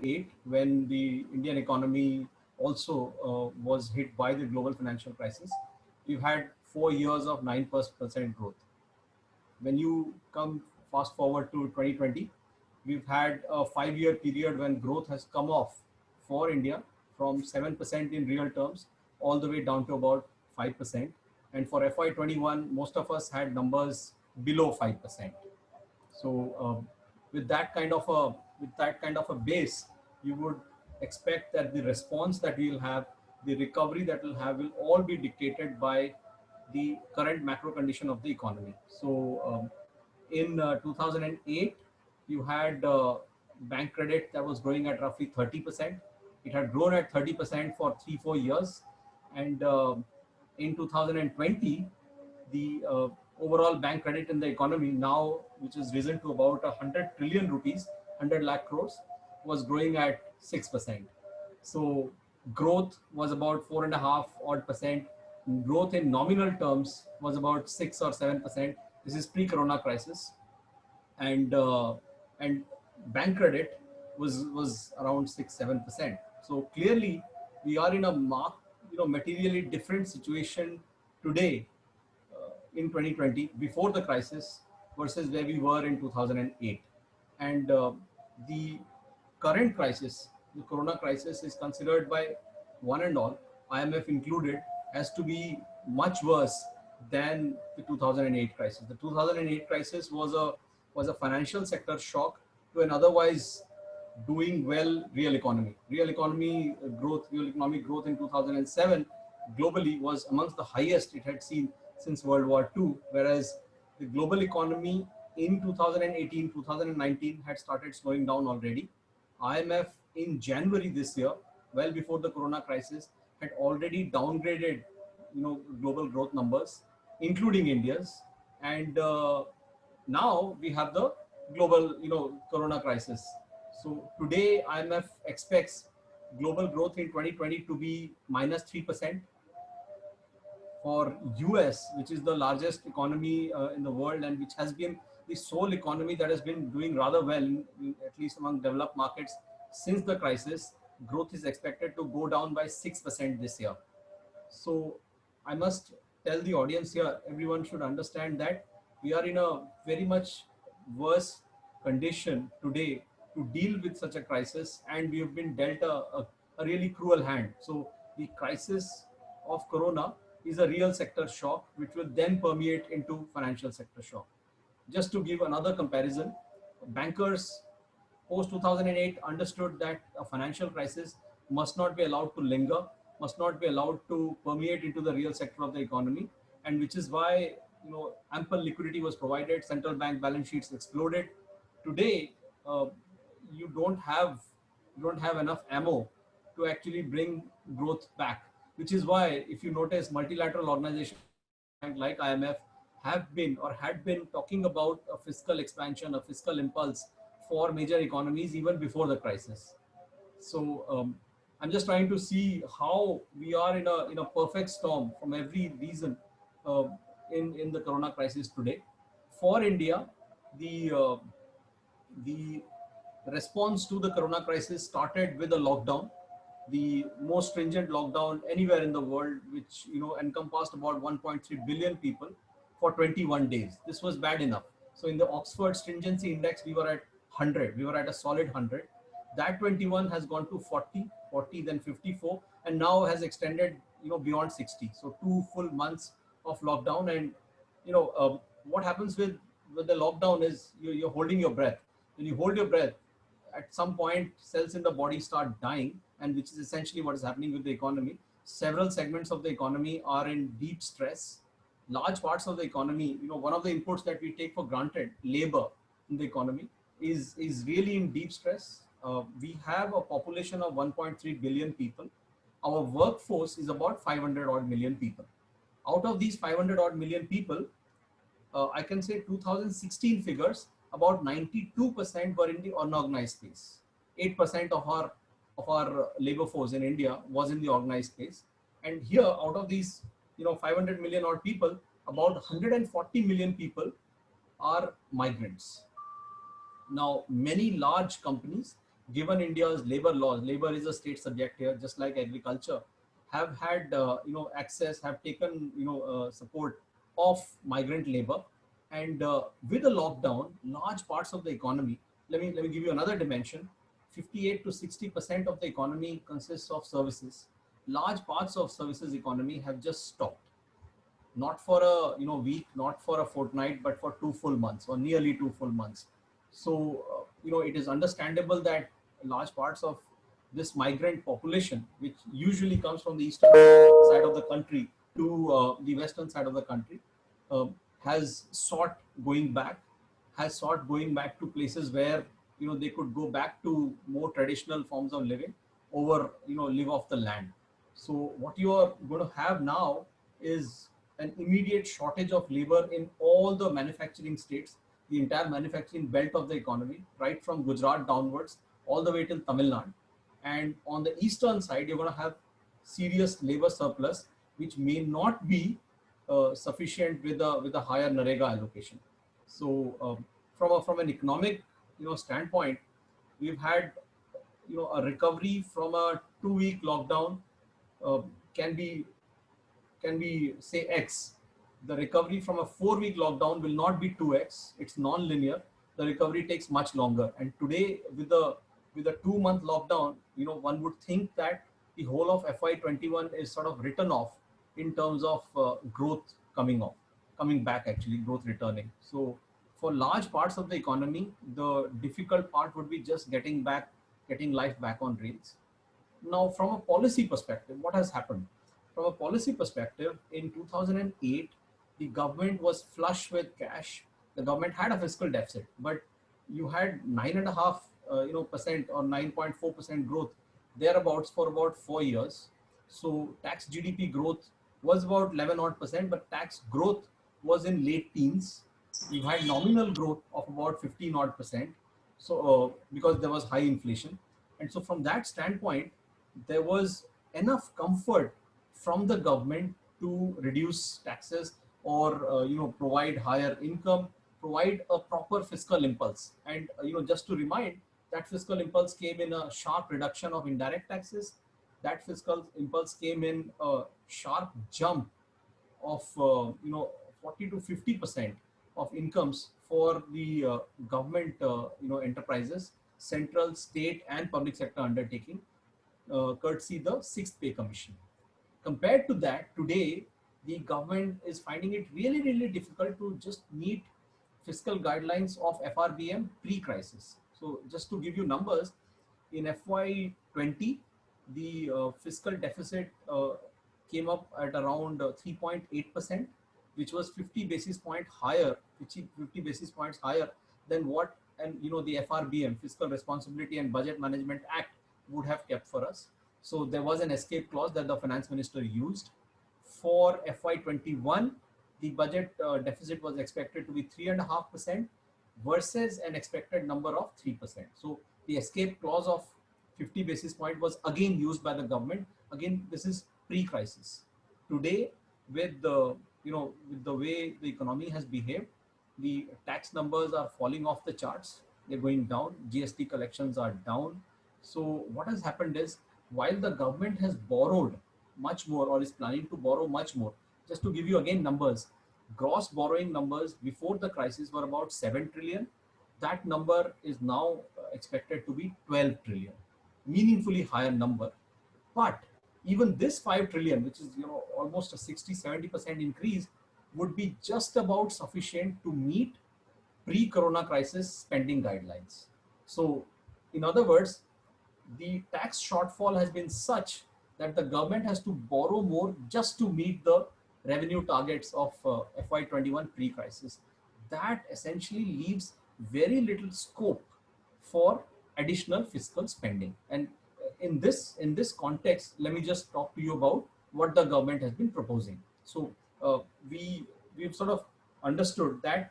2008, when the Indian economy also was hit by the global financial crisis. We've had 4 years of 9% growth. When you come fast forward to 2020, we've had a 5 year period when growth has come off for India from 7% in real terms all the way down to about 5%. And for FY21, most of us had numbers below 5%. So with that kind of a base, you would expect that the response that we'll have, the recovery that we'll have, will all be dictated by the current macro condition of the economy. So in 2008, you had bank credit that was growing at roughly 30%. It had grown at 30% for 3-4 years, and in 2020, the overall bank credit in the economy now, which has risen to about 100 trillion rupees, 100 lakh crores, was growing at 6%. So growth was about 4.5% odd. Growth in nominal terms was about 6 or 7%. This is pre-corona crisis, and bank credit was around 6-7%. So clearly, we are in a materially different situation today in 2020, before the crisis, versus where we were in 2008. And the current crisis, the corona crisis, is considered by one and all, IMF included, as to be much worse than the 2008 crisis. The 2008 crisis was a financial sector shock to an otherwise doing well real economy. Real economic growth in 2007 globally was amongst the highest it had seen since World War II, whereas the global economy in 2018, 2019 had started slowing down already. IMF in January this year, well before the corona crisis, had already downgraded, global growth numbers, including India's, and now we have the global, corona crisis. So today, IMF expects global growth in 2020 to be -3%. For US, which is the largest economy in the world, and which has been the sole economy that has been doing rather well, at least among developed markets, since the crisis, growth is expected to go down by 6% this year. So I must tell the audience here, everyone should understand that we are in a very much worse condition today to deal with such a crisis, and we have been dealt a really cruel hand. So the crisis of corona is a real sector shock, which will then permeate into financial sector shock. Just to give another comparison, bankers post 2008 understood that a financial crisis must not be allowed to linger, must not be allowed to permeate into the real sector of the economy, and which is why ample liquidity was provided. Central bank balance sheets exploded. Today, you don't have enough ammo to actually bring growth back. Which is why, if you notice, multilateral organizations like IMF have been or had been talking about a fiscal expansion, a fiscal impulse for major economies even before the crisis. So I'm just trying to see how we are in a perfect storm from every reason in the corona crisis today. For India, the response to the corona crisis started with a lockdown, the most stringent lockdown anywhere in the world, which encompassed about 1.3 billion people for 21 days. This was bad enough. So in the Oxford Stringency Index, we were at 100. We were at a solid 100. That 21 has gone to 40, then 54, and now has extended beyond 60. So 2 full months of lockdown. And what happens with the lockdown is you're holding your breath. When you hold your breath, at some point cells in the body start dying, and which is essentially what is happening with the economy. Several segments of the economy are in deep stress. Large parts of the economy, one of the inputs that we take for granted, labor in the economy, is really in deep stress. We have a population of 1.3 billion people. Our workforce is about 500 odd million people. Out of these 500 odd million people, I can say 2016 figures, about 92% were in the unorganized space. 8% of our labor force in India was in the organized space. And here, out of these 500 million odd people, about 140 million people are migrants. Now, many large companies given India's labor laws, labor is a state subject here, just like agriculture, have had access, have taken support of migrant labor, and with the lockdown, large parts of the economy. Let me give you another dimension. 58 to 60% of the economy consists of services. Large parts of services economy have just stopped, not for a week, not for a fortnight, but for 2 full months or nearly 2 full months. So it is understandable that large parts of this migrant population, which usually comes from the eastern side of the country to the western side of the country, uh, has sought going back, to places where they could go back to more traditional forms of living, over live off the land. So what you are going to have now is an immediate shortage of labor in all the manufacturing states, the entire manufacturing belt of the economy, right from Gujarat downwards, all the way till Tamil Nadu. And on the eastern side, you're going to have serious labor surplus, which may not be sufficient with a higher Narega allocation. So from an economic standpoint, we've had a recovery from a 2 week lockdown, uh, can be can we say X? The recovery from a 4 week lockdown will not be 2X. It's non-linear. The recovery takes much longer. And today, with a 2 month lockdown, one would think that the whole of FY21 is sort of written off in terms of growth coming back, actually growth returning. So for large parts of the economy, the difficult part would be just getting life back on rails. Now, from a policy perspective, what has happened? From a policy perspective, in 2008, the government was flush with cash. The government had a fiscal deficit, but you had 9.5 percent or 9.4% growth thereabouts for about 4 years. So tax GDP growth was about 11 odd percent, but tax growth was in late teens. You had nominal growth of about 15 odd percent. So because there was high inflation, and so from that standpoint, there was enough comfort from the government to reduce taxes, or provide higher income, provide a proper fiscal impulse. And just to remind, that fiscal impulse came in a sharp reduction of indirect taxes. That fiscal impulse came in a sharp jump of 40 to 50% of incomes for the government enterprises, central, state, and public sector undertaking, courtesy the sixth pay commission. Compared to that, today the government is finding it really, really difficult to just meet fiscal guidelines of FRBM pre-crisis. So just to give you numbers, in FY20, the fiscal deficit came up at around 3.8%, which was 50 basis point higher, 50 basis points higher than what, and the FRBM, Fiscal Responsibility and Budget Management Act, would have kept for us. So there was an escape clause that the finance minister used. For FY21, the budget deficit was expected to be 3.5% versus an expected number of 3%. So the escape clause of 50 basis point was again used by the government. Again, this is pre-crisis. Today, with the way the economy has behaved, the tax numbers are falling off the charts. They're going down. GST collections are down. So what has happened is, while the government has borrowed much more, or is planning to borrow much more, just to give you again numbers, gross borrowing numbers before the crisis were about 7 trillion. That number is now expected to be 12 trillion, meaningfully higher number. But even this 5 trillion, which is almost a 60-70% increase, would be just about sufficient to meet pre-corona crisis spending guidelines. So in other words, the tax shortfall has been such that the government has to borrow more just to meet the revenue targets of FY21 pre-crisis. That essentially leaves very little scope for additional fiscal spending. And in this context, let me just talk to you about what the government has been proposing. So we've sort of understood that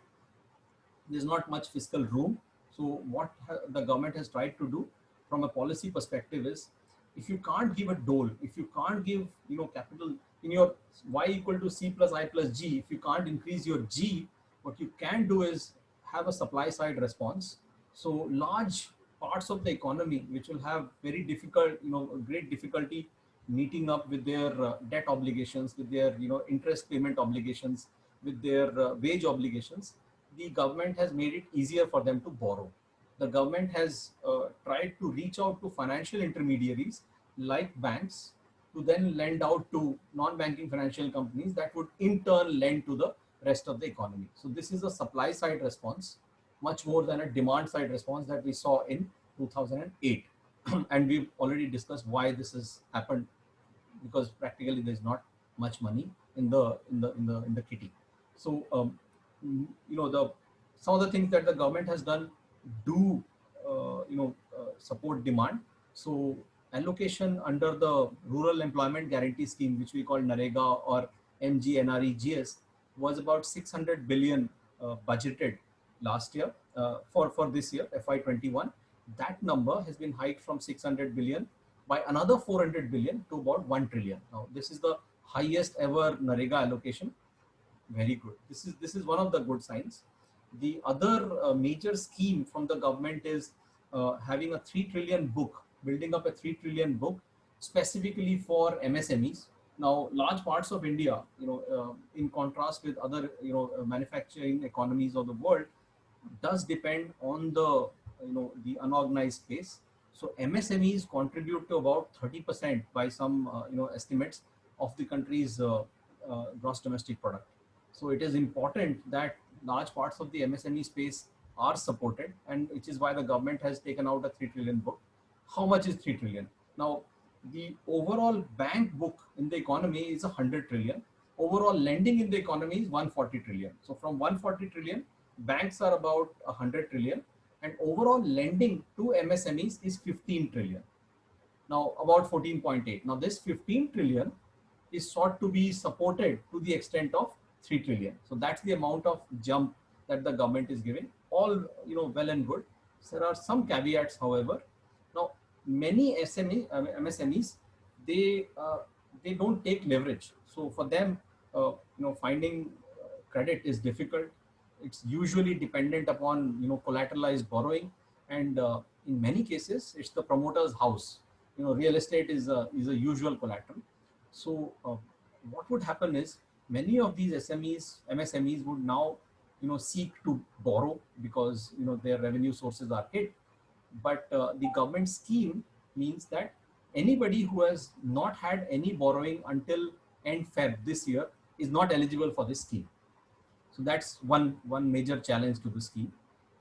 there's not much fiscal room. So what the government has tried to do from a policy perspective is, if you can't give a dole, if you can't give capital in your y equal to c plus I plus g, if you can't increase your g, what you can do is have a supply side response. So large parts of the economy which will have very difficult, great difficulty meeting up with their debt obligations, with their, interest payment obligations, with their wage obligations, the government has made it easier for them to borrow. The government has tried to reach out to financial intermediaries like banks to then lend out to non-banking financial companies that would in turn lend to the rest of the economy. So this is a supply side response, much more than a demand side response that we saw in 2008. And we've already discussed why this has happened, because practically there's not much money in the kitty. So the some of the things that the government has done do support demand. So allocation under the Rural Employment Guarantee Scheme, which we call NREGA or MGNREGS, was about 600 billion budgeted last year for this year FY21. That number has been hiked from 600 billion by another 400 billion to about 1 trillion. Now this is the highest ever NREGA allocation. Very good. This is one of the good signs. The other major scheme from the government is having a 3 trillion book, building up a 3 trillion book specifically for MSMEs. Now, large parts of India, in contrast with other, manufacturing economies of the world, does depend on the, the unorganized space. So MSMEs contribute to about 30% by some, estimates of the country's gross domestic product. So it is important that large parts of the MSME space are supported, and which is why the government has taken out a 3 trillion book. How much is 3 trillion? Now, the overall bank book in the economy is 100 trillion. Overall lending in the economy is 140 trillion. So from 140 trillion, banks are about 100 trillion, and overall lending to MSMEs is 15 trillion. Now about 14.8. Now this 15 trillion is sought to be supported to the extent of 3 trillion. So that's the amount of jump that the government is giving. All, well and good. There are some caveats, however. Now many MSMEs, they don't take leverage. So for them, finding credit is difficult. It's usually dependent upon, collateralized borrowing, and in many cases it's the promoter's house. Real estate is a usual collateral. So what would happen is many of these MSMEs would now, seek to borrow because, their revenue sources are hit. But the government scheme means that anybody who has not had any borrowing until end Feb this year is not eligible for this scheme. So that's one major challenge to the scheme.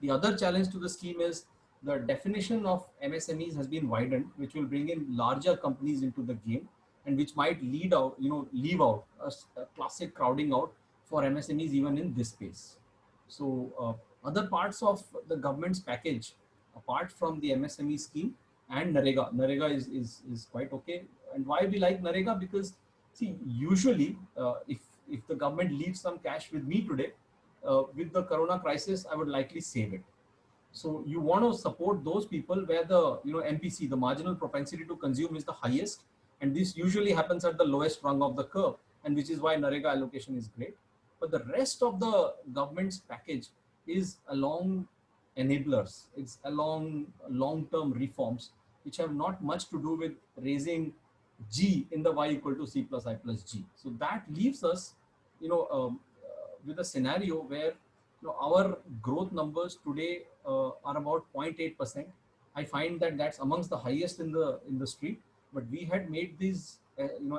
The other challenge to the scheme is the definition of MSMEs has been widened, which will bring in larger companies into the game, and which might leave out a classic crowding out for MSMEs even in this space. So other parts of the government's package, apart from the MSME scheme and NREGA is quite okay. And why we like NREGA? Because see, usually if the government leaves some cash with me today, with the corona crisis, I would likely save it. So you want to support those people where the MPC, the marginal propensity to consume, is the highest, and this usually happens at the lowest rung of the curve, and which is why NREGA allocation is great. But the rest of the government's package is along enablers. It's along long-term reforms, which have not much to do with raising G in the Y equal to C plus I plus G. So that leaves us, with a scenario where our growth numbers today are about 0.8%. I find that that's amongst the highest in the street. But we had made these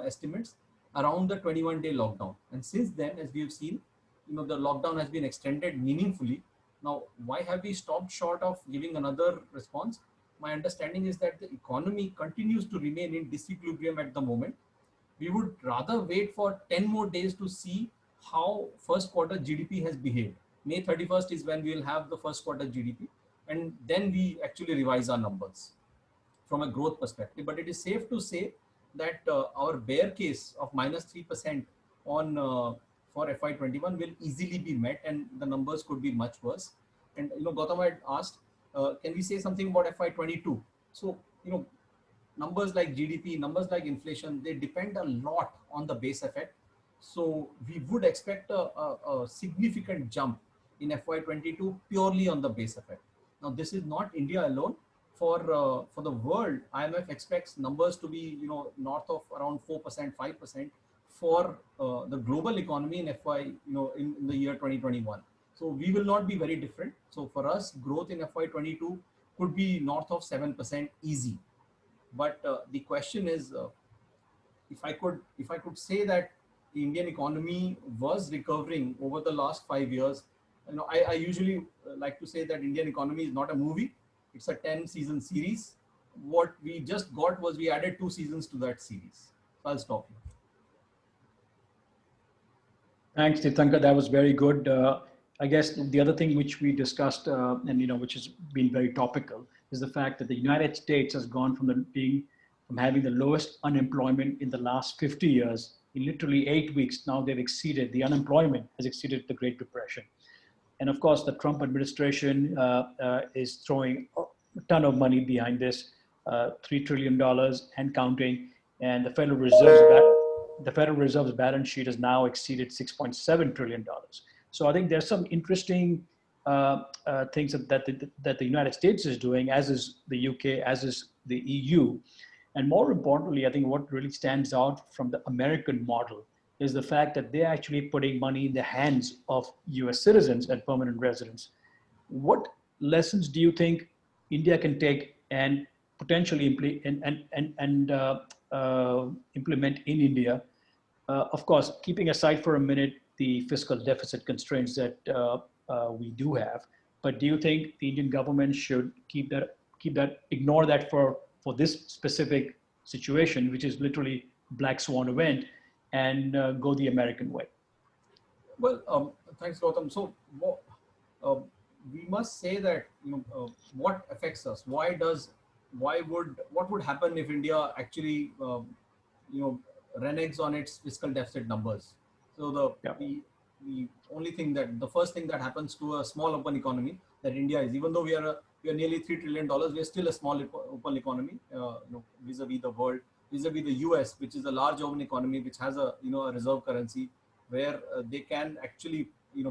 estimates around the 21-day lockdown, and since then, as we have seen, the lockdown has been extended meaningfully. Now, why have we stopped short of giving another response? My understanding is that the economy continues to remain in disequilibrium at the moment. We would rather wait for 10 more days to see how first quarter GDP has behaved. May 31st is when we will have the first quarter GDP, and then we actually revise our numbers from a growth perspective. But it is safe to say that our bear case of -3% on for FY21 will easily be met, and the numbers could be much worse. And Gautam had asked, can we say something about FY22? So numbers like GDP, numbers like inflation, they depend a lot on the base effect. So we would expect a significant jump in FY22 purely on the base effect. Now this is not India alone. for the world, IMF expects numbers to be north of around 4%, 5% for the global economy in FY in the year 2021. So we will not be very different. So for us, growth in FY22 could be north of 7% easy. But the question is, if I could say that the Indian economy was recovering over the last 5 years, I usually like to say that Indian economy is not a movie; it's a 10-season series. What we just got was we added 2 seasons to that series. So I'll stop here. Thanks, Tirthankar. That was very good. I guess the other thing which we discussed, and which has been very topical, is the fact that the United States has gone from having the lowest unemployment in the last 50 years. In literally 8 weeks, now they've exceeded the unemployment has exceeded the Great Depression. And of course, the Trump administration is throwing a ton of money behind this, $3 trillion and counting. And the Federal Reserve's balance sheet has now exceeded $6.7 trillion. So I think there's some interesting things that the United States is doing, as is the UK, as is the EU. And more importantly, I think what really stands out from the American model is the fact that they're actually putting money in the hands of US citizens and permanent residents. What lessons do you think India can take and potentially implement in India? Of course, keeping aside for a minute the fiscal deficit constraints that we do have, but do you think the Indian government should ignore that for this specific situation, which is literally black swan event, and go the American way? Well, thanks, Gautam. So we must say that what affects us. What would happen if India actually reneges on its fiscal deficit numbers? So the only thing the first thing that happens to a small open economy that India is, even though we are nearly $3 trillion, we are still a small open economy, vis-a-vis the world, vis-a-vis the US, which is a large open economy, which has a reserve currency where they can actually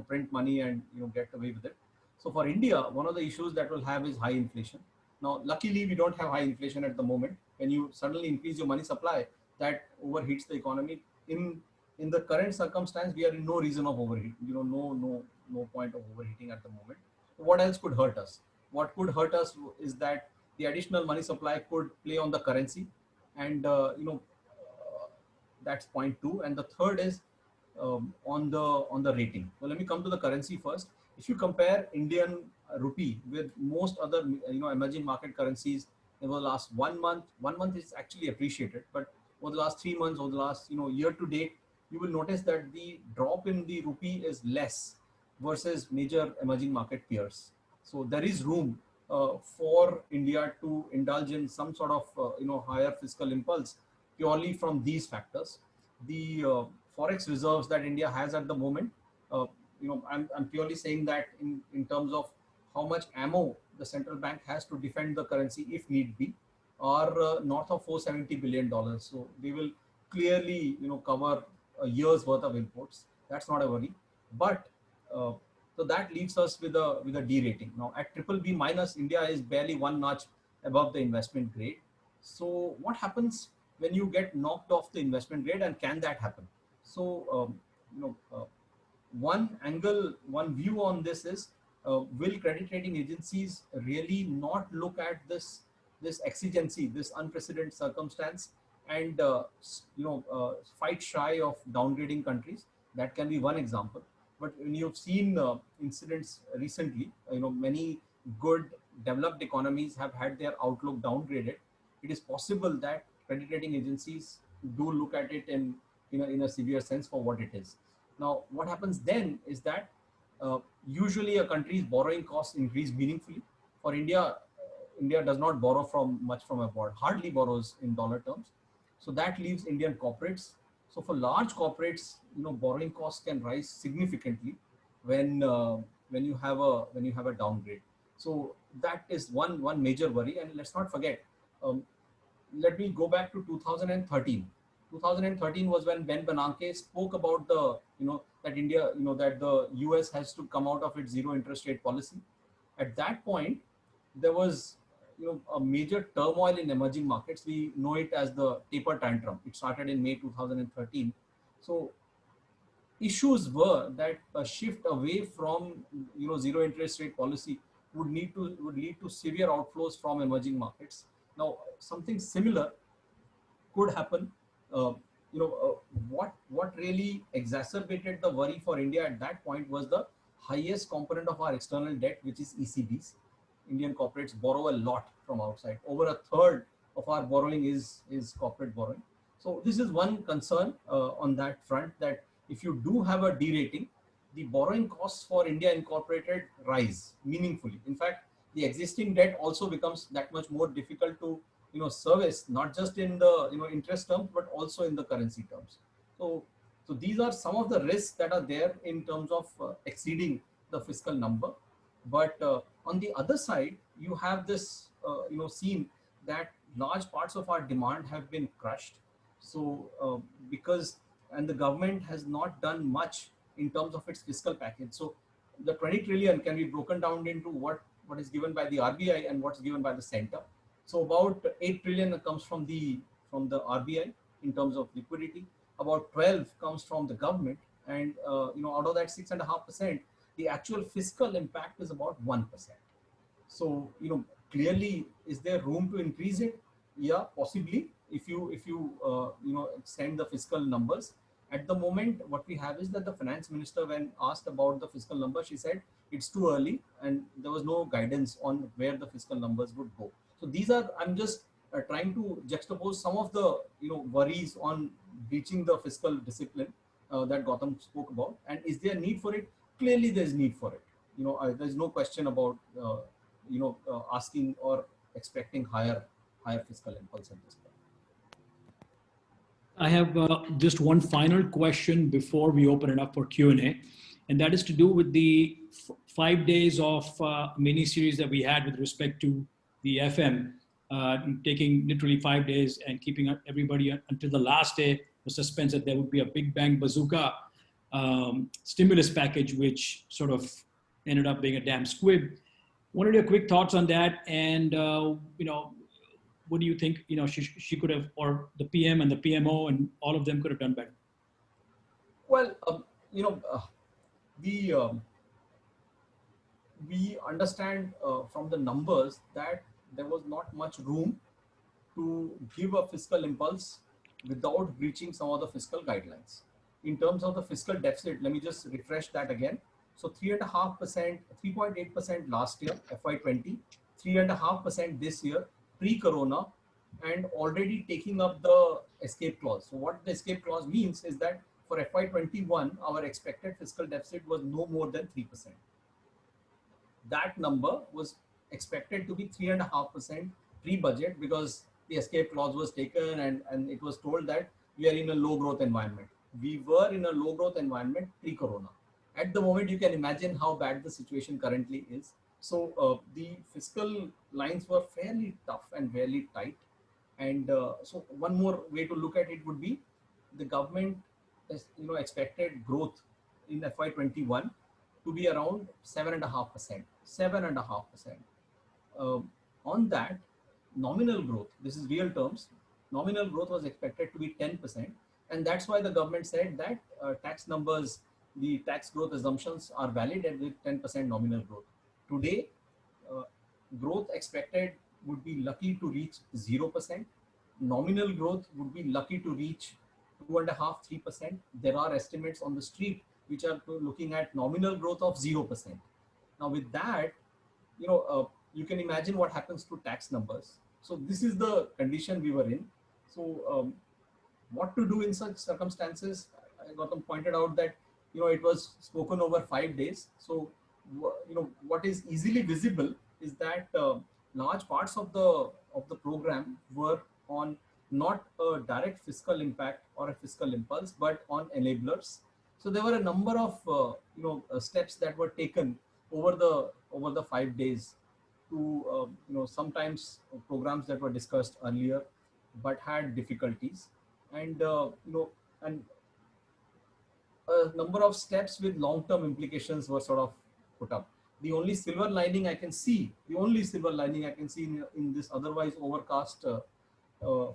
print money and get away with it. So for India, one of the issues that we'll have is high inflation. Now, luckily, we don't have high inflation at the moment. When you suddenly increase your money supply, that overheats the economy. In the current circumstance, we are in no reason of overheat. No point of overheating at the moment. What else could hurt us? What could hurt us is that the additional money supply could play on the currency, and that's point two. And the third is on the rating. Well, let me come to the currency first. If you compare Indian rupee with most other emerging market currencies over the last 1 month, 1 month is actually appreciated, but over the last 3 months, over the last year to date, you will notice that the drop in the rupee is less versus major emerging market peers. So there is room for India to indulge in some sort of higher fiscal impulse purely from these factors. The forex reserves that India has at the moment, I'm purely saying that in terms of how much ammo the central bank has to defend the currency if need be, are north of $470 billion. So they will clearly cover a year's worth of imports. That's not a worry. But so that leaves us with a D rating. Now at BBB minus, India is barely one notch above the investment grade. So what happens when you get knocked off the investment grade, and can that happen? So one angle, one view on this is, will credit rating agencies really not look at this exigency, this unprecedented circumstance, and fight shy of downgrading countries? That can be one example. But when you've seen incidents recently, many good developed economies have had their outlook downgraded. It is possible that credit rating agencies do look at it in a severe sense for what it is. Now, what happens then is that usually a country's borrowing costs increase meaningfully. For India, India does not borrow much from abroad, hardly borrows in dollar terms. So that leaves Indian corporates. So for large corporates, borrowing costs can rise significantly when you have a downgrade. So that is one major worry. And let's not forget, let me go back to 2013. 2013 was when Ben Bernanke spoke about that India, that the US has to come out of its zero interest rate policy. At that point, there was, a major turmoil in emerging markets. We know it as the taper tantrum. It started in May 2013. So issues were that a shift away from zero interest rate policy would lead to severe outflows from emerging markets. Now something similar could happen. Uh, what really exacerbated the worry for India at that point was the highest component of our external debt, which is ECBs. Indian corporates borrow a lot from outside. Over a third of our borrowing is corporate borrowing. So this is one concern on that front, that if you do have a derating, the borrowing costs for India incorporated rise meaningfully. In fact, the existing debt also becomes that much more difficult to service, not just in the interest terms, but also in the currency terms. So so these are some of the risks that are there in terms of exceeding the fiscal number. But on the other side, you have this seen that large parts of our demand have been crushed. So because and the government has not done much in terms of its fiscal package. So the 20 trillion can be broken down into what is given by the RBI and what's given by the center. So about 8 trillion comes from the RBI in terms of liquidity. About 12 comes from the government, and out of that 6.5%, the actual fiscal impact is about 1%. So clearly, is there room to increase it? Yeah, possibly. If you extend the fiscal numbers. At the moment, what we have is that the finance minister, when asked about the fiscal number, she said it's too early, and there was no guidance on where the fiscal numbers would go. So these are, I'm just trying to juxtapose some of the worries on reaching the fiscal discipline that Gautam spoke about. And is there need for it? Clearly, there's need for it. There's no question about asking or expecting higher fiscal impulse at this point. I have just one final question before we open it up for Q&A, and that is to do with the 5 days of mini series that we had with respect to the FM, taking literally 5 days and keeping everybody until the last day the suspense that there would be a big bang bazooka stimulus package, which sort of ended up being a damn squib. Wanted your quick thoughts on that, and what do you think? She could have, or the PM and the PMO and all of them could have done better. Well, the we understand from the numbers that there was not much room to give a fiscal impulse without breaching some of the fiscal guidelines. In terms of the fiscal deficit, let me just refresh that again. So 3.5%, 3.8% last year, FY20, 3.5% this year, pre-corona, and already taking up the escape clause. So what the escape clause means is that for FY21, our expected fiscal deficit was no more than 3%. That number was expected to be 3.5% pre-budget, because the escape clause was taken, and it was told that we are in a low growth environment. We were in a low growth environment pre-corona. At the moment, you can imagine how bad the situation currently is. So the fiscal lines were fairly tough and fairly tight. And so one more way to look at it would be the government expected growth in FY21 to be around 7.5%. 7.5%. On that, nominal growth, this is real terms, nominal growth was expected to be 10%. And that's why the government said that tax numbers, the tax growth assumptions are valid and with 10% nominal growth. Today, growth expected would be lucky to reach 0%. Nominal growth would be lucky to reach 2.5%, 3%. There are estimates on the street which are looking at nominal growth of 0%. Now with that, you can imagine what happens to tax numbers. So this is the condition we were in. So what to do in such circumstances? Gautam pointed out that it was spoken over 5 days. So what is easily visible is that large parts of the program were on not a direct fiscal impact or a fiscal impulse, but on enablers. So there were a number of steps that were taken over the 5 days to sometimes programs that were discussed earlier but had difficulties, and and a number of steps with long-term implications were sort of put up. the only silver lining I can see, in this otherwise overcast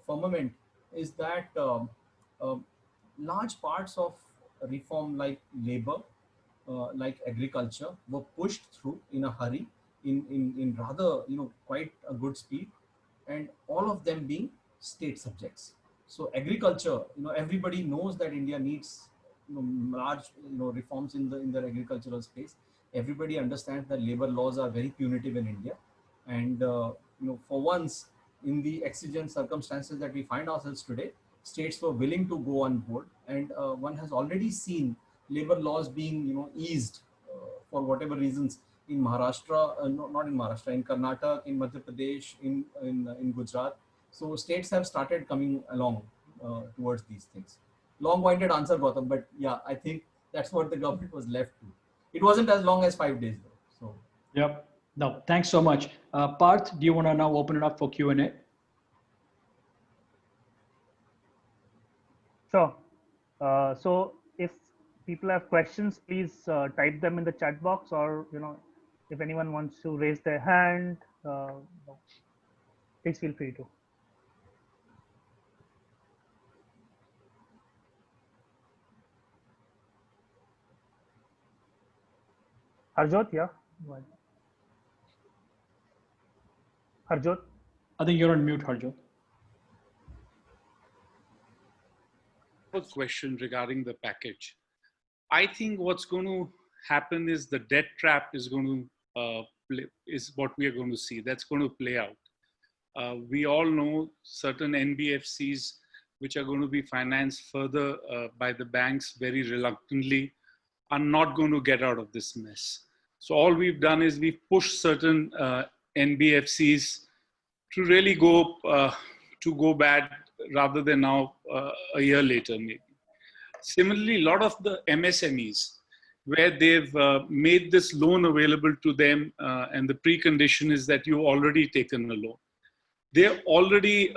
firmament is that large parts of reform like labor, like agriculture, were pushed through in a hurry, in rather, quite a good speed, and all of them being state subjects. So agriculture, everybody knows that India needs, large, reforms in the agricultural space. Everybody understands that labor laws are very punitive in India, and for once, in the exigent circumstances that we find ourselves today, states were willing to go on board, and one has already seen labor laws being, eased for whatever reasons in Maharashtra, no, not in Maharashtra, in Karnataka, in Madhya Pradesh, in Gujarat. So states have started coming along towards these things. Long-winded answer, Gautam, but yeah, I think that's what the government was left to. It wasn't as long as 5 days though. So Yep. No, thanks so much. Parth, do you want to now open it up for Q&A? Sure. So if people have questions, please type them in the chat box, or if anyone wants to raise their hand, please feel free to. Harjot, yeah. Harjot. I think you're on mute, Harjot. A question regarding the package. I think what's going to happen is the debt trap is going to is what we are going to see. That's going to play out. We all know certain NBFCs which are going to be financed further by the banks very reluctantly are not going to get out of this mess. So all we've done is we've pushed certain NBFCs to really go bad rather than now a year later maybe. Similarly, a lot of the MSMEs where they've made this loan available to them and the precondition is that you've already taken a loan. They're already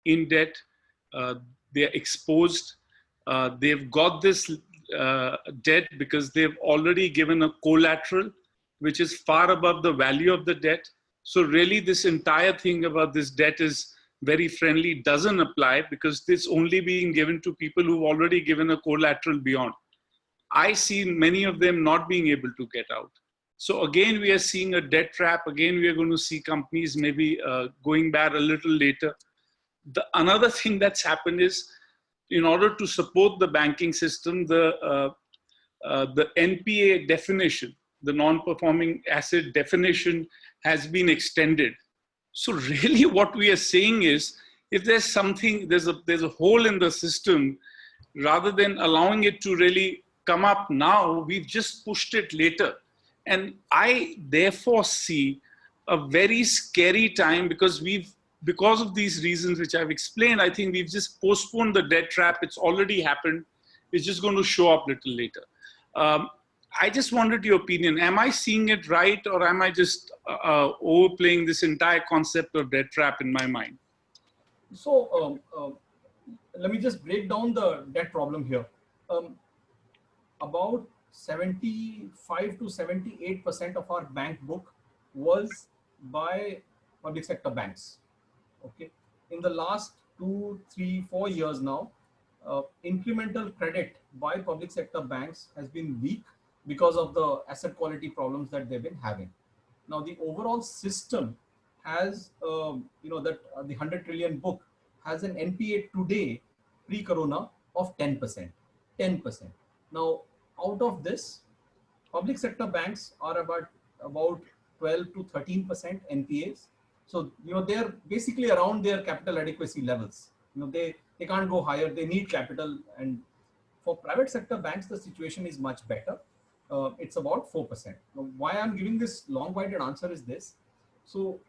in debt. They're exposed. They've got this debt because they've already given a collateral which is far above the value of the debt. So really this entire thing about this debt is very friendly, doesn't apply because it's only being given to people who've already given a collateral beyond. I see many of them not being able to get out. So again, we are seeing a debt trap. Again, we are going to see companies maybe going bad a little later. Another thing that's happened is in order to support the banking system, the NPA definition, the non-performing asset definition has been extended. So really what we are saying is, if there's something, there's a hole in the system, rather than allowing it to really come up now, we've just pushed it later. And I therefore see a very scary time because of these reasons which I've explained, I think we've just postponed the debt trap. It's already happened. It's just going to show up a little later. I just wanted your opinion. Am I seeing it right, or am I just overplaying this entire concept of debt trap in my mind? So let me just break down the debt problem here. About 75 to 78% of our bank book was by public sector banks. Okay, in the last 2, 3, 4 years now, incremental credit by public sector banks has been weak because of the asset quality problems that they've been having. Now, the overall system has, the 100 trillion book has an NPA today, pre-corona, of 10%. 10%. Now, out of this, public sector banks are about 12 to 13% NPAs. So, they're basically around their capital adequacy levels. They can't go higher. They need capital. And for private sector banks, the situation is much better. It's about 4%. Now, why I'm giving this long-winded answer is this. So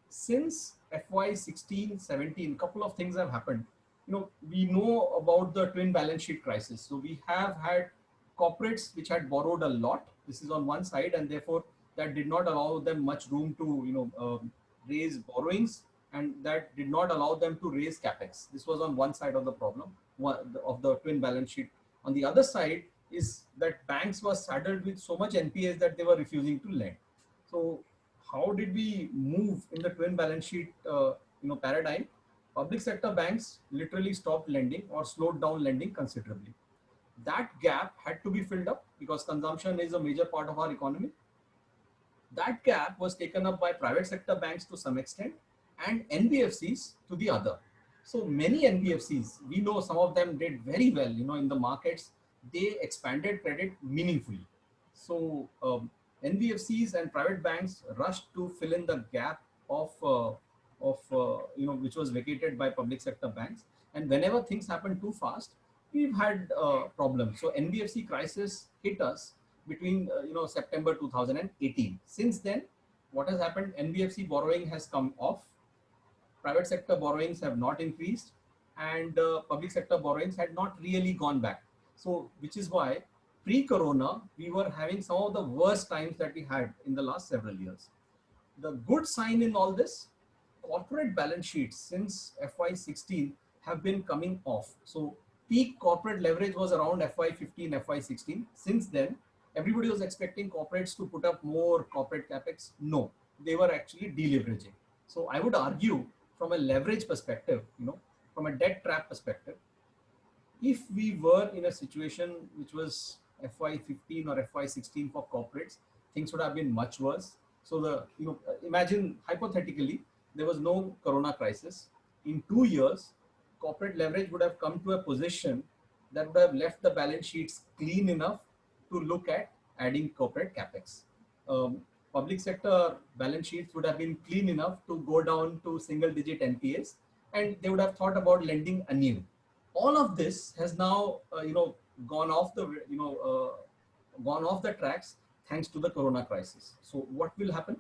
since FY16-17, a couple of things have happened. We know about the twin balance sheet crisis. So we have had corporates which had borrowed a lot. This is on one side, and therefore that did not allow them much room to raise borrowings, and that did not allow them to raise capex. This was on one side of the problem of the twin balance sheet. On the other side is that banks were saddled with so much NPAs that they were refusing to lend. So how did we move in the twin balance sheet paradigm? Public sector banks literally stopped lending or slowed down lending considerably. That gap had to be filled up because consumption is a major part of our economy. That gap was taken up by private sector banks to some extent and NBFCs to the other. So many NBFCs, we know some of them did very well, in the markets. They expanded credit meaningfully. So NBFCs and private banks rushed to fill in the gap which was vacated by public sector banks. And whenever things happen too fast, we've had problems. So NBFC crisis hit us between September 2018. Since then, what has happened? NBFC borrowing has come off, private sector borrowings have not increased, and public sector borrowings had not really gone back. So which is why pre-corona we were having some of the worst times that we had in the last several years. The good sign in all this, corporate balance sheets since FY16 have been coming off. So peak corporate leverage was around FY15, FY16. Since then, everybody was expecting corporates to put up more corporate capex. No, they were actually deleveraging. So I would argue from a leverage perspective, from a debt trap perspective, if we were in a situation which was FY15 or FY16 for corporates, things would have been much worse. So imagine hypothetically, there was no corona crisis. In 2 years, corporate leverage would have come to a position that would have left the balance sheets clean enough to look at adding corporate capex. Public sector balance sheets would have been clean enough to go down to single digit NPAs, and they would have thought about lending anew. All of this has now, gone off the tracks thanks to the corona crisis. So what will happen?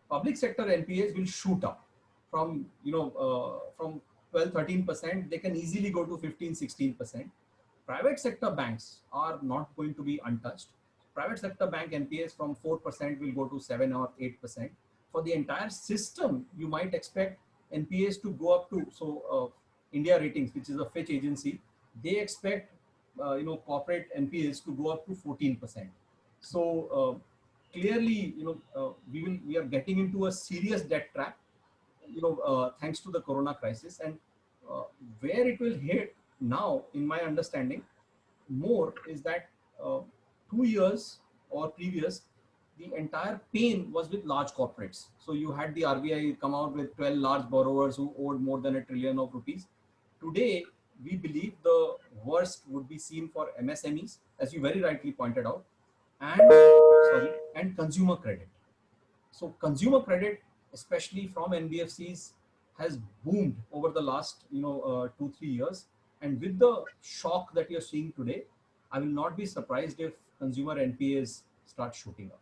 Public sector NPAs will shoot up from 12-13%. They can easily go to 15-16%. Private sector banks are not going to be untouched. Private sector bank NPAs from 4% will go to 7 or 8%. For the entire system, you might expect NPAs to go up to, India Ratings, which is a Fitch agency, they expect corporate NPAs to go up to 14%. So clearly, we are getting into a serious debt trap, thanks to the corona crisis. And where it will hit now, in my understanding, more is that 2 years or previous, the entire pain was with large corporates. So you had the RBI come out with 12 large borrowers who owed more than $1 trillion of rupees. Today, we believe the worst would be seen for MSMEs, as you very rightly pointed out, and consumer credit. So consumer credit, especially from NBFCs, has boomed over the last 2-3 years. And with the shock that you're seeing today, I will not be surprised if consumer NPAs start shooting up.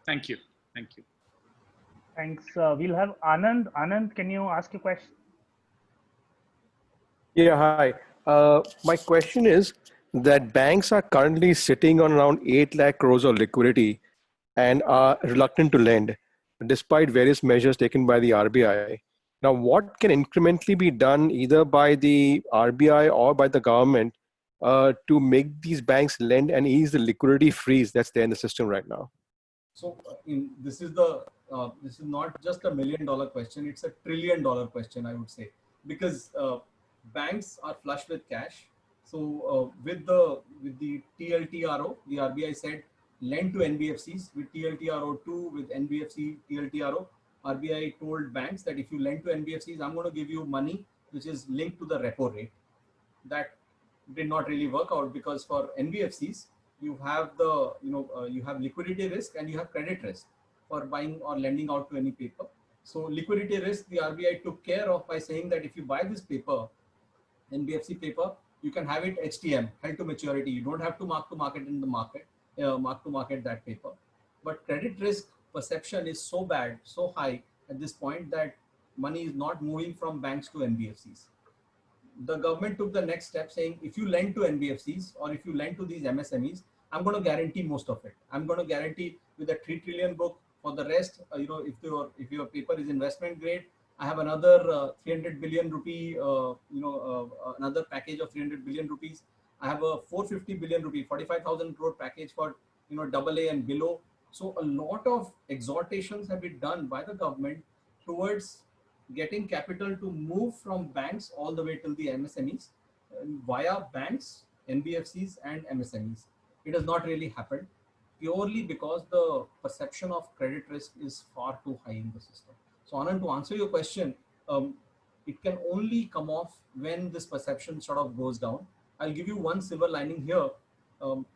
Thank you. Thank you. Thanks. We'll have Anand. Anand, can you ask a question? Yeah, hi. My question is that banks are currently sitting on around 8 lakh crores of liquidity and are reluctant to lend, despite various measures taken by the RBI. Now, what can incrementally be done either by the RBI or by the government to make these banks lend and ease the liquidity freeze that's there in the system right now? So this is not just $1 million question; it's $1 trillion question, I would say, because banks are flush with cash. So with the TLTRO, the RBI said lend to NBFCs. With TLTRO2, with NBFC TLTRO, RBI told banks that if you lend to NBFCs, I'm going to give you money which is linked to the repo rate. That did not really work out, because for NBFCs, you have you have liquidity risk and you have credit risk for buying or lending out to any paper. So liquidity risk, the RBI took care of by saying that if you buy this paper, NBFC paper, you can have it HTM, held to maturity. You don't have to mark to market in the market, mark to market that paper. But credit risk perception is so bad, so high at this point that money is not moving from banks to NBFCs. The government took the next step, saying if you lend to NBFCs or if you lend to these MSMEs, I'm going to guarantee most of it. I'm going to guarantee with a 3 trillion book. For the rest, if your paper is investment grade, I have another 300 billion rupee, another package of 300 billion rupees. I have a 450 billion rupee, 45,000 crore package for, double A and below. So a lot of exhortations have been done by the government towards getting capital to move from banks all the way till the MSMEs via banks, NBFCs and MSMEs. It has not really happened purely because the perception of credit risk is far too high in the system. So Anand, to answer your question, it can only come off when this perception sort of goes down. I'll give you one silver lining here. Um,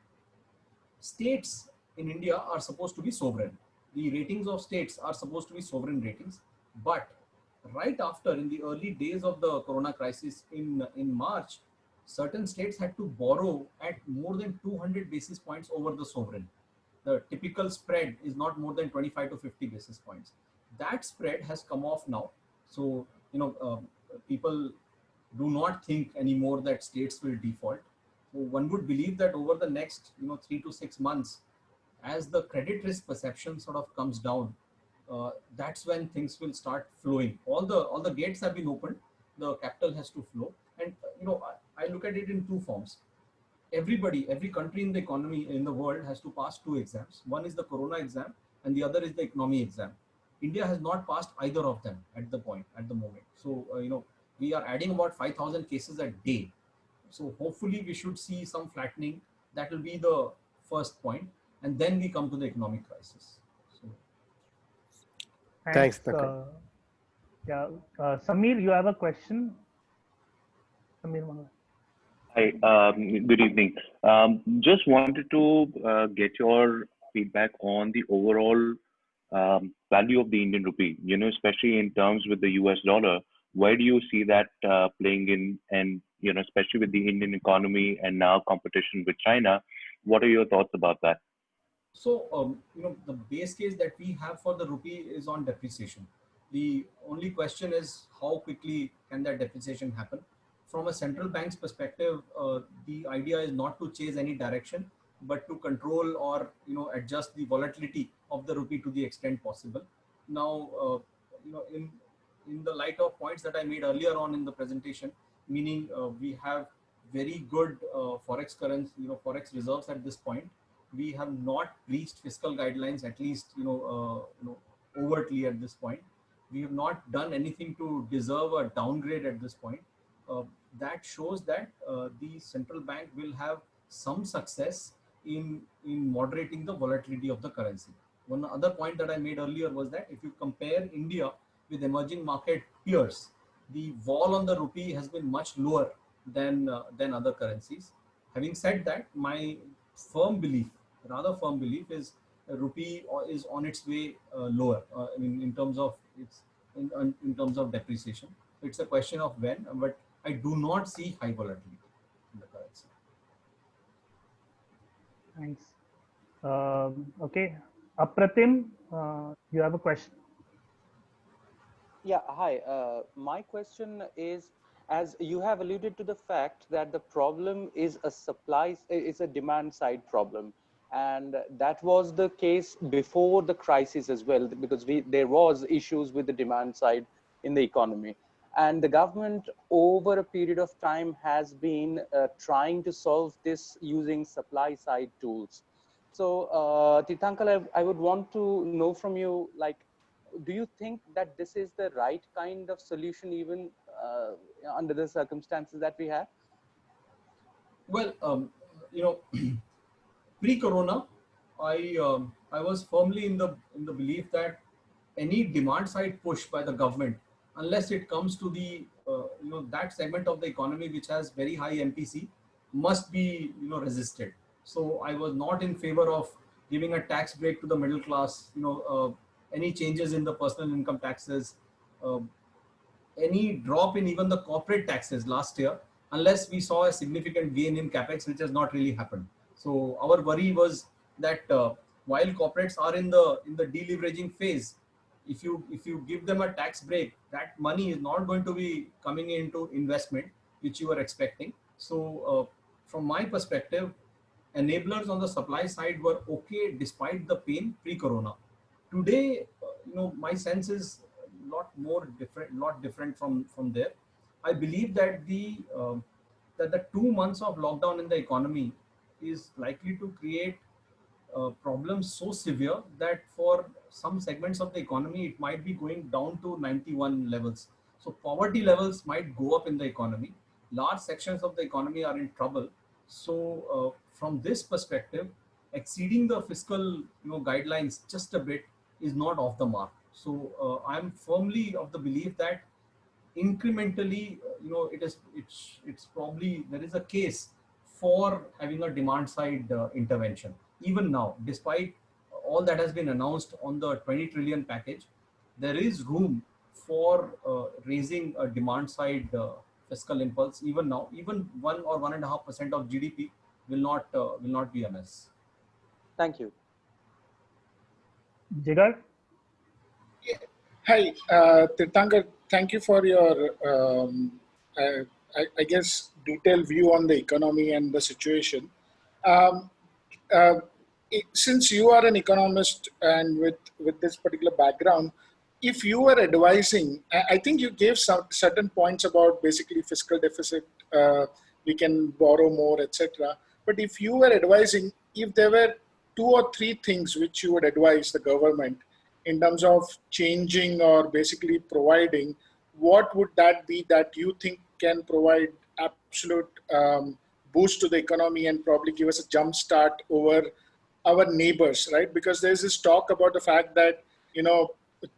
States in India are supposed to be sovereign. The ratings of states are supposed to be sovereign ratings. But right after, in the early days of the corona crisis in March, certain states had to borrow at more than 200 basis points over the sovereign. The typical spread is not more than 25 to 50 basis points. That spread has come off now. So, people do not think anymore that states will default. So one would believe that over the next 3 to 6 months, as the credit risk perception sort of comes down, that's when things will start flowing. All the gates have been opened. The capital has to flow, and I look at it in two forms. Every country in the economy in the world has to pass two exams. One is the corona exam, and the other is the economy exam. India has not passed either of them at the moment. So we are adding about 5,000 cases a day. So hopefully we should see some flattening. That will be the first point, and then we come to the economic crisis. So, Thanks, Thanks. Thankar. Yeah, Samir, you have a question? Samir Mangal. Hi, good evening. Just wanted to get your feedback on the overall value of the Indian rupee, especially in terms with the US dollar. Where do you see that playing in? And, especially with the Indian economy and now competition with China, what are your thoughts about that? So, the base case that we have for the rupee is on depreciation. The only question is how quickly can that depreciation happen? From a central bank's perspective, the idea is not to chase any direction, but to control or adjust the volatility of the rupee to the extent possible. Now, in the light of points that I made earlier on in the presentation, meaning we have very good forex currency, forex reserves at this point. We have not reached fiscal guidelines, at least overtly at this point. We have not done anything to deserve a downgrade at this point. Uh, that shows that the central bank will have some success in moderating the volatility of the currency. One other point that I made earlier was that if you compare India with emerging market peers, the vol on the rupee has been much lower than other currencies. Having said that, my firm belief, rather firm belief, is rupee is on its way lower. In terms of in terms of depreciation. It's a question of when, but I do not see high volatility in the currency. Thanks. Okay, Apratim, you have a question? Yeah, hi. My question is, as you have alluded to the fact that the problem is is a demand side problem. And that was the case before the crisis as well, because there was issues with the demand side in the economy. And the government over a period of time has been trying to solve this using supply side tools. So Tirthankar, I would want to know from you, like, do you think that this is the right kind of solution even under the circumstances that we have? Well, pre-corona, I was firmly in the belief that any demand side push by the government, unless it comes to the that segment of the economy which has very high MPC, must be resisted. So I was not in favor of giving a tax break to the middle class. Any changes in the personal income taxes, uh, any drop in even the corporate taxes last year, unless we saw a significant gain in capex, which has not really happened. So our worry was that while corporates are in the deleveraging phase, if you give them a tax break, that money is not going to be coming into investment, which you are expecting. So from my perspective, enablers on the supply side were okay despite the pain pre-corona. Today, my sense is more different, lot different from there. I believe that the 2 months of lockdown in the economy is likely to create problems so severe that for some segments of the economy, it might be going down to 91 levels. So poverty levels might go up in the economy. Large sections of the economy are in trouble. So from this perspective, exceeding the fiscal guidelines just a bit is not off the mark. So I'm firmly of the belief that incrementally, it's probably there is a case for having a demand side intervention. Even now, despite all that has been announced on the 20 trillion package, there is room for raising a demand side fiscal impulse. Even now, even 1 or 1.5% of GDP will not be amiss. Thank you. Jigar? Hi, Tirthankar, thank you for your, I guess, detailed view on the economy and the situation. Um, uh, since you are an economist and with this particular background, if you were advising, I think you gave some certain points about basically fiscal deficit, we can borrow more, etc. But if you were advising, if there were 2 or 3 things which you would advise the government in terms of changing or basically providing, what would that be that you think can provide absolute boost to the economy and probably give us a jump start over our neighbors, right? Because there's this talk about the fact that,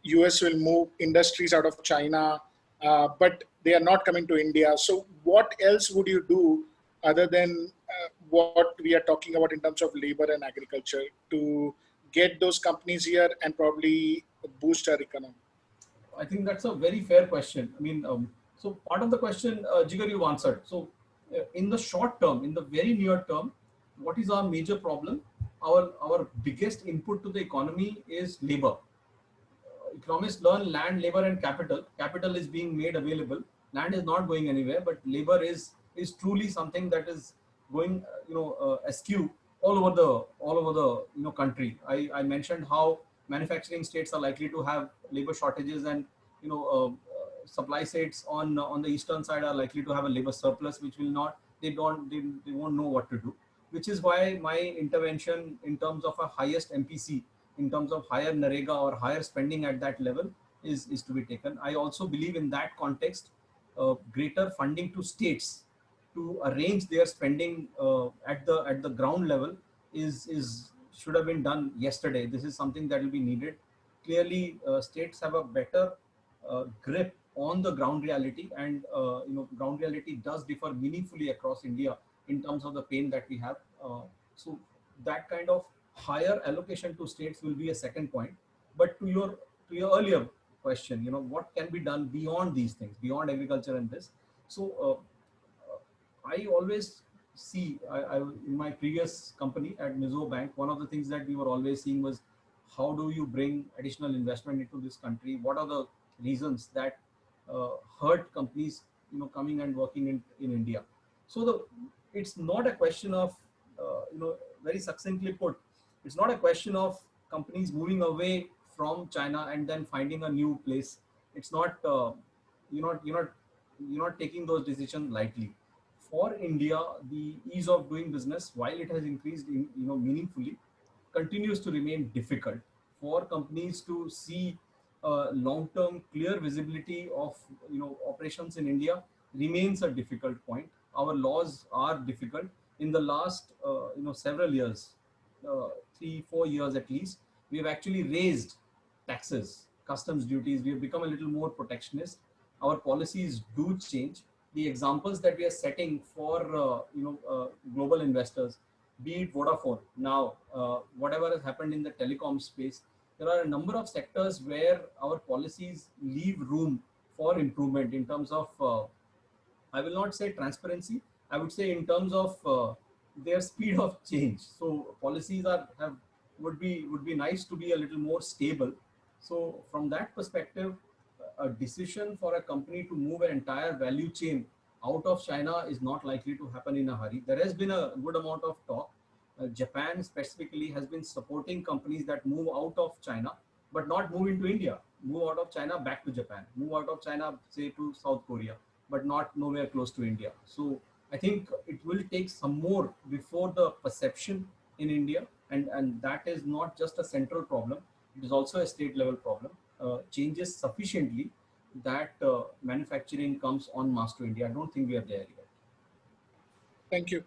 US will move industries out of China, but they are not coming to India. So what else would you do other than what we are talking about in terms of labor and agriculture to get those companies here and probably boost our economy? I think that's a very fair question. I mean, so part of the question, Jigar, you answered. So, in the short term, in the very near term, what is our major problem? Our biggest input to the economy is labor. Economists learn land, labor, and capital. Capital is being made available. Land is not going anywhere, but labor is truly something that is going, askew all over the country. I mentioned how manufacturing states are likely to have labor shortages, and supply states on the eastern side are likely to have a labor surplus, which will not they won't know what to do. Which is why my intervention in terms of a highest MPC, in terms of higher Narega or higher spending at that level is to be taken. I also believe in that context, greater funding to states to arrange their spending at the ground level is should have been done yesterday. This is something that will be needed. Clearly, states have a better grip on the ground reality, and ground reality does differ meaningfully across India in terms of the pain that we have. So that kind of higher allocation to states will be a second point. But to your earlier question, what can be done beyond these things, beyond agriculture and this. So I always see, in my previous company at Mizo Bank, one of the things that we were always seeing was how do you bring additional investment into this country? What are the reasons that hurt companies, coming and working in India? So it's not a question of, very succinctly put, it's not a question of companies moving away from China and then finding a new place. It's not, you're not taking those decisions lightly. For India, the ease of doing business, while it has increased meaningfully, continues to remain difficult. For companies to see long-term clear visibility of operations in India remains a difficult point. Our laws are difficult. In the last several years, 3-4 years at least, we have actually raised taxes, customs duties. We have become a little more protectionist. Our policies do change. The examples that we are setting for global investors, be it Vodafone now, whatever has happened in the telecom space, there are a number of sectors where our policies leave room for improvement in terms of, I will not say transparency, I would say in terms of their speed of change. So policies would be nice to be a little more stable. So from that perspective, a decision for a company to move an entire value chain out of China is not likely to happen in a hurry. There has been a good amount of talk. Japan specifically has been supporting companies that move out of China, but not move into India. move out of China back to Japan, move out of China, say to South Korea, but not nowhere close to India. So I think it will take some more before the perception in India, and that is not just a central problem, it is also a state level problem, changes sufficiently that manufacturing comes en masse to India. I don't think we are there yet. Thank you.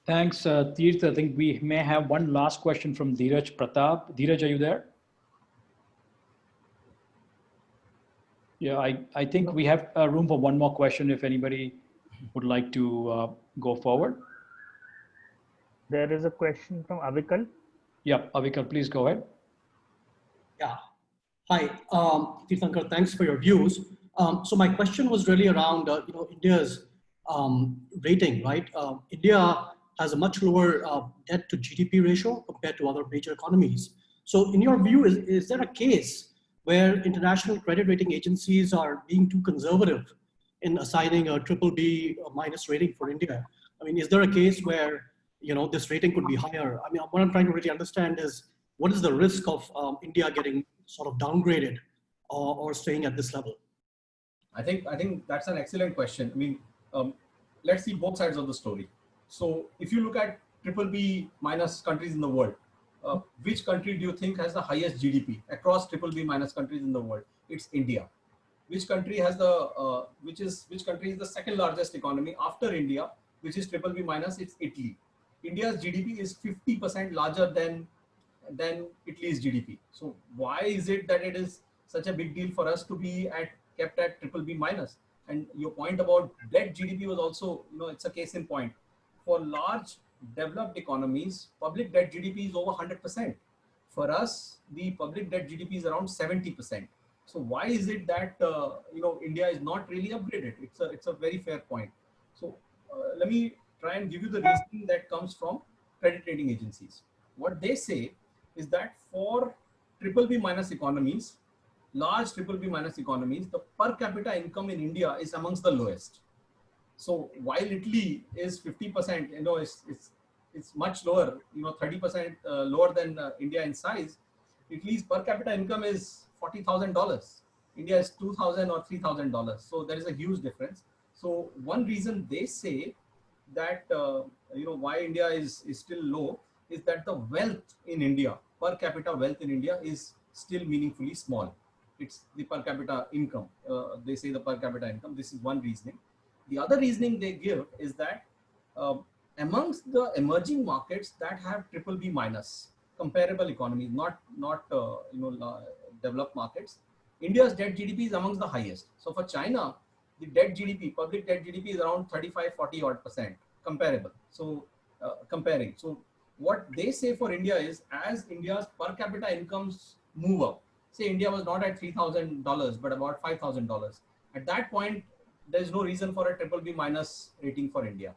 Thanks, Tirth. I think we may have one last question from Dheeraj Pratap. Dheeraj, are you there? Yeah, I think we have room for one more question if anybody would like to go forward. There is a question from Avikal. Yeah, Avikal, please go ahead. Yeah. Hi, Tirthankar, thanks for your views. So my question was really around, India's rating, right? India has a much lower debt to GDP ratio compared to other major economies. So in your view, is there a case where international credit rating agencies are being too conservative in assigning a BBB minus rating for India? I mean, is there a case where, this rating could be higher? I mean, what I'm trying to really understand is, what is the risk of India getting sort of downgraded or staying at this level? I think that's an excellent question. I mean, let's see both sides of the story. So if you look at BBB minus countries in the world, which country do you think has the highest GDP across BBB minus countries in the world? It's India. Which country has the which country is the second largest economy after India, which is BBB minus? It's Italy. India's GDP is 50% larger than Italy's GDP. So why is it that it is such a big deal for us to be kept at BBB minus? And your point about debt GDP was also, it's a case in point. For large developed economies, public debt GDP is over 100%. For us, the public debt GDP is around 70%. So why is it that India is not really upgraded? It's a very fair point. So let me try and give you the reasoning that comes from credit rating agencies. What they say is that for BBB minus economies, large BBB minus economies, the per capita income in India is amongst the lowest. So while Italy is 50%, it's much lower, 30% lower than India in size. Italy's per capita income is $40,000. India is $2,000 or $3,000. So there is a huge difference. So one reason they say that why India is still low is that the wealth in India, per capita wealth in India is still meaningfully small. It's the per capita income. They say the per capita income. This is one reasoning. The other reasoning they give is that amongst the emerging markets that have BBB minus, comparable economies, not developed markets, India's debt GDP is amongst the highest. So for China, the debt GDP, public debt GDP is around 35-40 odd percent, comparable. So comparing. So what they say for India is, as India's per capita incomes move up, say India was not at $3,000 but about $5,000. At that point, there is no reason for a BBB minus rating for India.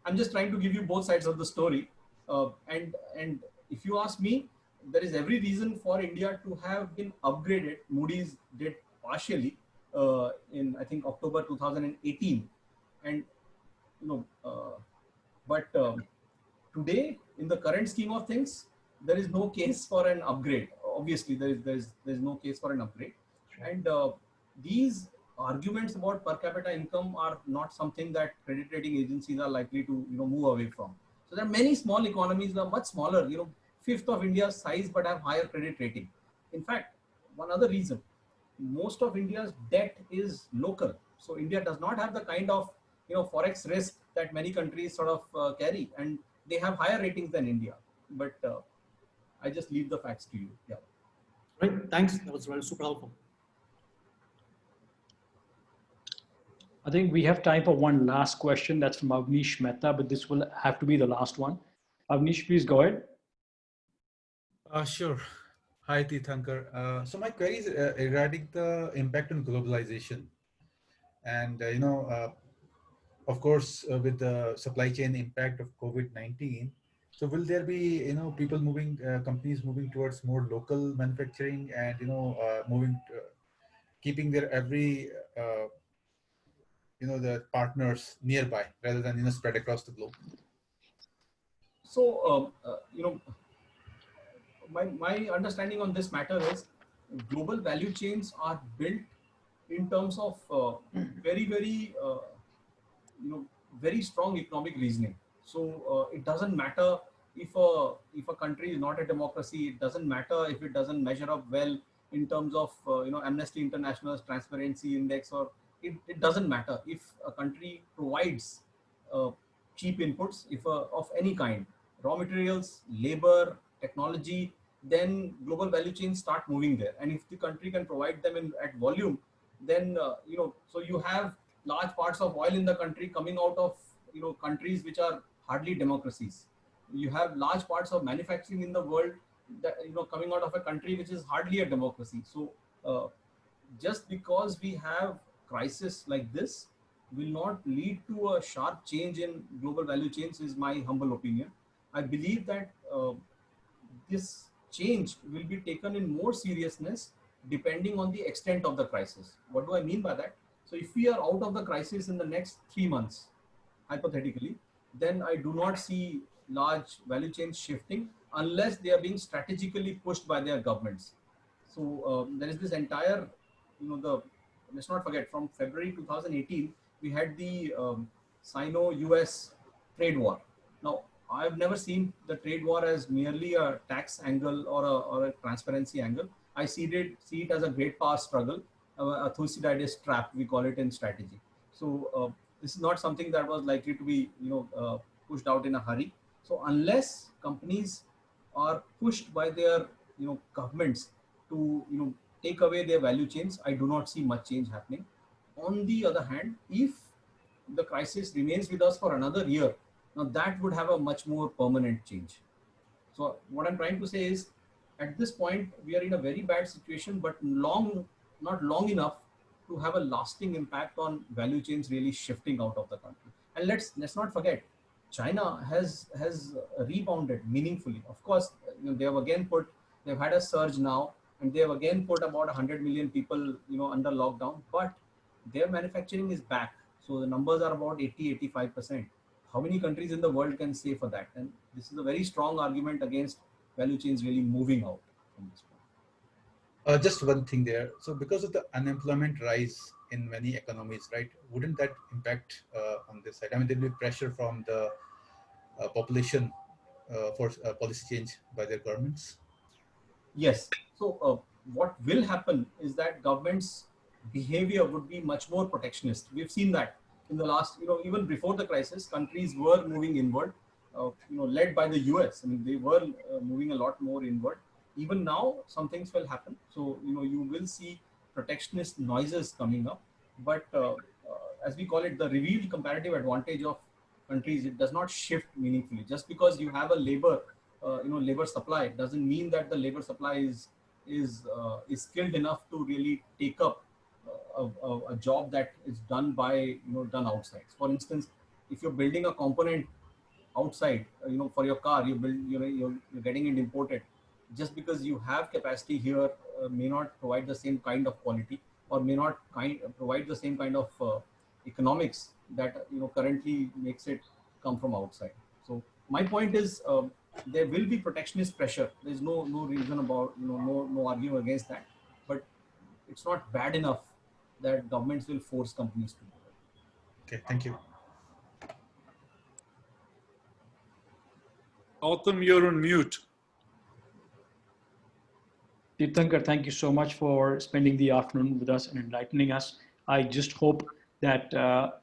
I'm just trying to give you both sides of the story. And if you ask me, there is every reason for India to have been upgraded. Moody's did partially in, I think, October 2018. And, but today, in the current scheme of things, there is no case for an upgrade. Obviously, there's no case for an upgrade. And these arguments about per capita income are not something that credit rating agencies are likely to move away from. So there are many small economies that are much smaller, fifth of India's size, but have higher credit rating. In fact, one other reason, most of India's debt is local. So India does not have the kind of forex risk that many countries sort of carry, and they have higher ratings than India. But I just leave the facts to you. Yeah. Right. Thanks. That was very super helpful. I think we have time for one last question. That's from Avnish Mehta, but this will have to be the last one. Avnish, please go ahead. Sure. Hi, Tirthankar. So my query is regarding the impact on globalization. And, of course, with the supply chain impact of COVID-19, so will there be, people moving, companies moving towards more local manufacturing and, keeping their every, the partners nearby rather than, spread across the globe? So, my understanding on this matter is global value chains are built in terms of very very strong economic reasoning. So it doesn't matter if a country is not a democracy. It doesn't matter if it doesn't measure up well in terms of Amnesty International's transparency index, or it doesn't matter if a country provides uh, cheap inputs, if of any kind, raw materials, labor, technology, then global value chains start moving there. And if the country can provide them at volume, then so you have large parts of oil in the country coming out of countries which are hardly democracies. You have large parts of manufacturing in the world that coming out of a country which is hardly a democracy. So uh, just because we have crisis like this will not lead to a sharp change in global value chains, is my humble opinion. I believe that this change will be taken in more seriousness depending on the extent of the crisis. What do I mean by that? So if we are out of the crisis in the next 3 months, hypothetically, then I do not see large value chains shifting unless they are being strategically pushed by their governments. So there is this entire, the let's not forget, from February 2018, we had the Sino-US trade war. Now, I've never seen the trade war as merely a tax angle or a transparency angle. I see it as a great power struggle, a Thucydides trap, we call it in strategy. So this is not something that was likely to be pushed out in a hurry. So unless companies are pushed by their governments to take away their value chains, I do not see much change happening. On the other hand, if the crisis remains with us for another year, now that would have a much more permanent change. So what I'm trying to say is, at this point, we are in a very bad situation, but not long enough to have a lasting impact on value chains really shifting out of the country. And let's not forget, China has rebounded meaningfully. Of course, they've had a surge now, and they have again put about 100 million people under lockdown, but their manufacturing is back. So the numbers are about 80-85%. How many countries in the world can say for that? And this is a very strong argument against value chains really moving out from this point. Just one thing there. So because of the unemployment rise in many economies, right, wouldn't that impact on this side? I mean, there will be pressure from the population for policy change by their governments. Yes. So what will happen is that governments' behavior would be much more protectionist. We've seen that in the last, even before the crisis, countries were moving inward, led by the US. I mean, they were moving a lot more inward. Even now, some things will happen. So, you will see protectionist noises coming up. But as we call it, the revealed comparative advantage of countries, it does not shift meaningfully. Just because you have a labor supply doesn't mean that the labor supply is skilled enough to really take up a job that is done done outside. For instance, if you're building a component outside, for your car, you're getting it imported. Just because you have capacity here may not provide the same kind of quality, or may not provide the same kind of economics that currently makes it come from outside. So my point is, there will be protectionist pressure. There's no reason about no arguing against that, but it's not bad enough that governments will force companies to do it. Okay, thank you. Gautam, you're on mute. Tirthankar, thank you so much for spending the afternoon with us and enlightening us. I just hope that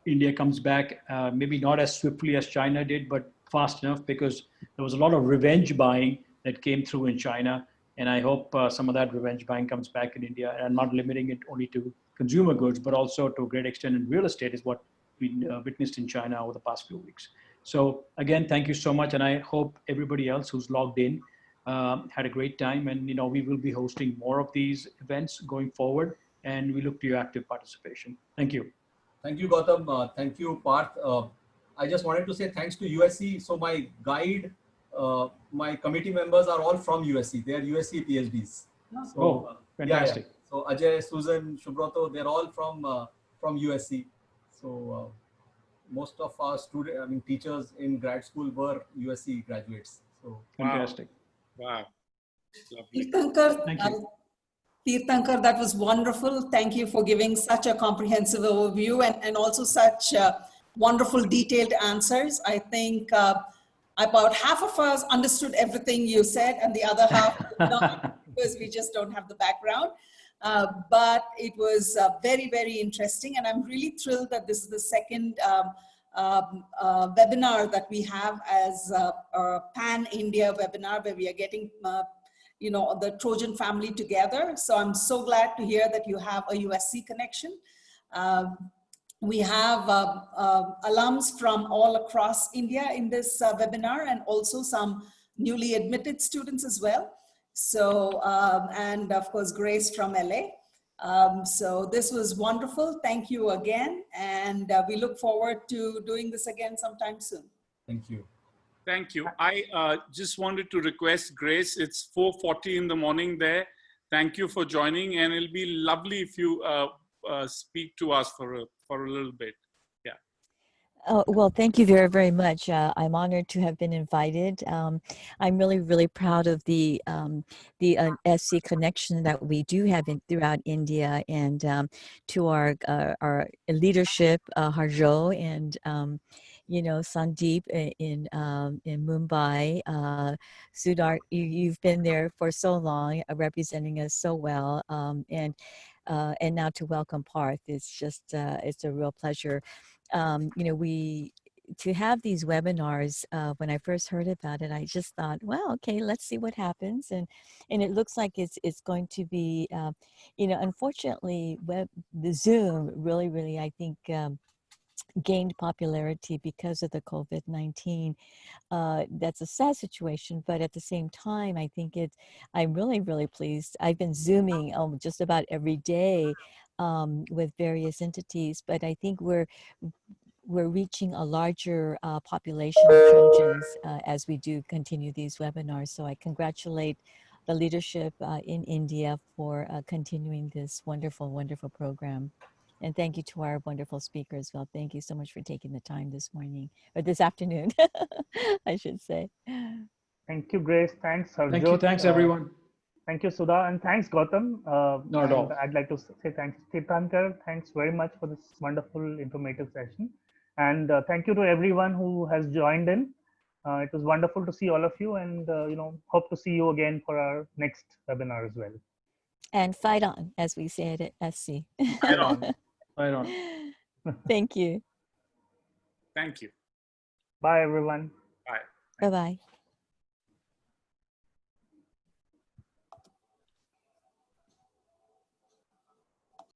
India comes back, maybe not as swiftly as China did, but fast enough, because there was a lot of revenge buying that came through in China. And I hope some of that revenge buying comes back in India, and not limiting it only to consumer goods, but also to a great extent in real estate, is what we witnessed in China over the past few weeks. So again, thank you so much. And I hope everybody else who's logged in had a great time. And we will be hosting more of these events going forward, and we look to your active participation. Thank you. Thank you, Gautam. Thank you, Parth. I just wanted to say thanks to USC. So my guide, my committee members are all from USC. They are USC PhDs. So, fantastic. Yeah. So Ajay, Susan, Shubroto, they're all from USC. So most of our teachers in grad school were USC graduates. So fantastic. Wow. Lovely. Tirthankar, Thank you. Tirthankar, that was wonderful. Thank you for giving such a comprehensive overview and also such wonderful detailed answers. I think about half of us understood everything you said and the other half did not because we just don't have the background. But it was very, very interesting. And I'm really thrilled that this is the second webinar that we have as a pan-India webinar where we are getting you know, the Trojan family together. So I'm so glad to hear that you have a USC connection. We have alums from all across India in this webinar and also some newly admitted students as well. So, and of course, Grace from LA. So this was wonderful. Thank you again. And we look forward to doing this again sometime soon. Thank you. Thank you. I just wanted to request Grace, it's 4:40 in the morning there. Thank you for joining, and it'll be lovely if you speak to us for a little bit. Yeah. Oh, well, thank you very, very much. I'm honored to have been invited. I'm really, really proud of the SC connection that we do have throughout India, and to our leadership, Harjo and you know, Sandeep in Mumbai. Sudhar, you've been there for so long, representing us so well, and now to welcome Parth, it's just it's a real pleasure. You know, to have these webinars, when I first heard about it, I just thought, well, okay, let's see what happens. And it looks like it's going to be, you know, unfortunately, the Zoom really, I think, gained popularity because of the COVID-19. That's a sad situation, but at the same time, I think I'm really pleased. I've been Zooming just about every day with various entities, but I think we're reaching a larger population of Trojans as we do continue these webinars. So I congratulate the leadership in India for continuing this wonderful program. And thank you to our wonderful speaker as well. Thank you so much for taking the time this morning, or this afternoon, I should say. Thank you, Grace. Thanks, Harjot. Thank you. Thanks, everyone. Thank you, Sudha, and thanks, Gautam. Not at all. I'd like to say thanks, Tirthankar. Thanks very much for this wonderful, informative session. And thank you to everyone who has joined in. It was wonderful to see all of you, and you know, hope to see you again for our next webinar as well. And fight on, as we say at SC. Fight on. Fight on. Thank you. Thank you. Bye, everyone. Bye. Bye-bye.